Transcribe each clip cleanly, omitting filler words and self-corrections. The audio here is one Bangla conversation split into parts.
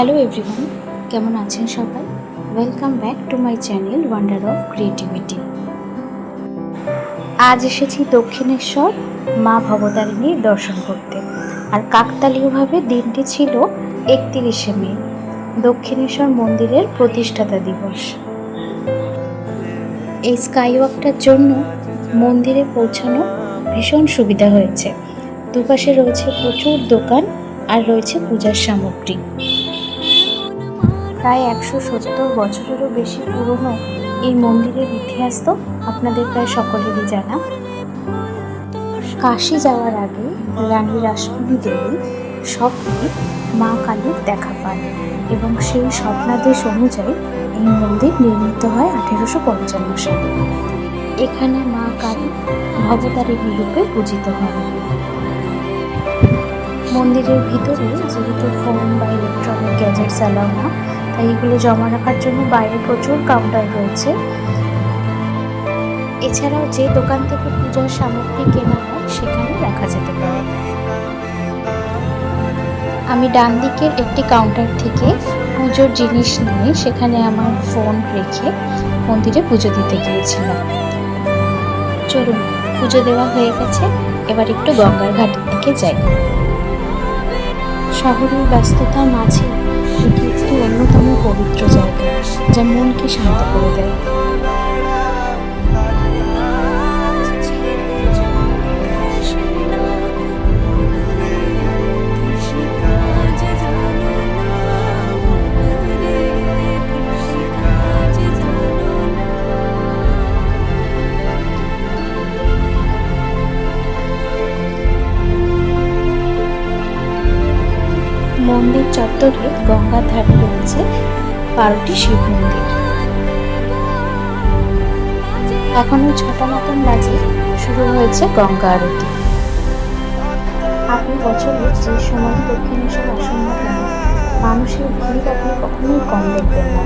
হ্যালো এভরিওয়ান, কেমন আছেন সবাই? Welcome back to my channel wonder of creativity. আজ এসেছি দক্ষিণেশ্বর মা ভবতারিণীর দর্শন করতে। আর কাকতালীয়ভাবে দিনটি ছিল 31শে মে, দক্ষিণেশ্বর মন্দিরের প্রতিষ্ঠাতা দিবস। এই স্কাইওয়াকটার জন্য মন্দিরে পৌঁছানো ভীষণ সুবিধা হয়েছে। দুপাশে রয়েছে প্রচুর দোকান আর রয়েছে পূজার সামগ্রী। প্রায় 170 বছরেরও বেশি পুরনো এই মন্দিরের ইতিহাস তো আপনাদের প্রায় সকলেরই জানা। কাশী যাওয়ার আগে রানী রাসমণি দেবী স্বপ্নে মা কালীর দেখা পান এবং সেই স্বপ্নাদেশ অনুযায়ী এই মন্দির নির্মিত হয় 1855 সালে। এখানে মা কালী ভবতারিণী রূপে পূজিত হন। মন্দিরের ভিতরে যেহেতু ফোন বা ইলেকট্রনিক গ্যাজেটস অ্যালাউ না, তাই এগুলো জমা রাখার জন্য বাইরে প্রচুর কাউন্টার রয়েছে। এছাড়াও যে দোকান থেকে পূজার সামগ্রী কেনা হয় সেখানে রাখা যেতে পারে। আমি ডান দিকের একটি কাউন্টার থেকে পুজোর জিনিস নিয়ে সেখানে আমার ফোন রেখে মন্দিরে পুজো দিতে গিয়েছিলাম। চলুন, পুজো দেওয়া হয়ে গেছে, এবার একটু গঙ্গার ঘাটের দিকে যাই। শহরের ব্যস্ততার মাঝে এটি একটি অন্যতম পবিত্র জায়গা যা মনকে শান্ত করে দেয়। মন্দির চত্বরে গঙ্গার ধারে রয়েছে 12টি শিব মন্দির। এখনো 6টা মতন বাজে, শুরু হয়েছে গঙ্গা আরতি। আপনি বছরে যে সময় দক্ষিণেশ্বর আসন না কেন, মানুষের ভিড় আপনি কখনোই কম দেখবেন না।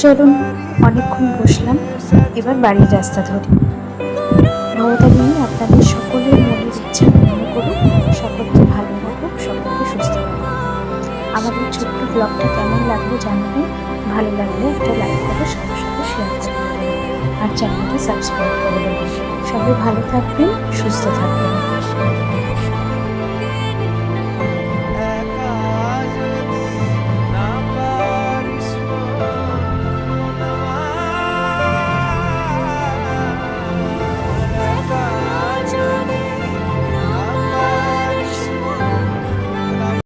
চলুন, অনেকক্ষণ বসলাম, এবার বাড়ির রাস্তা ধরি। ভবতারিণী আপনাদের সকলের মনের ইচ্ছা পূর্ণ করুন, সকলকে ভালো রাখুক, সকলকে সুস্থ রাখুক। আমাদের ছোট্ট ব্লগটা কেমন লাগলো জানাবেন। ভালো লাগলে একটা লাইক করে সবার সাথে শেয়ার করে দেবেন আর চ্যানেলটা সাবস্ক্রাইব করে দেবেন। সবাই ভালো থাকবেন, সুস্থ থাকবেন।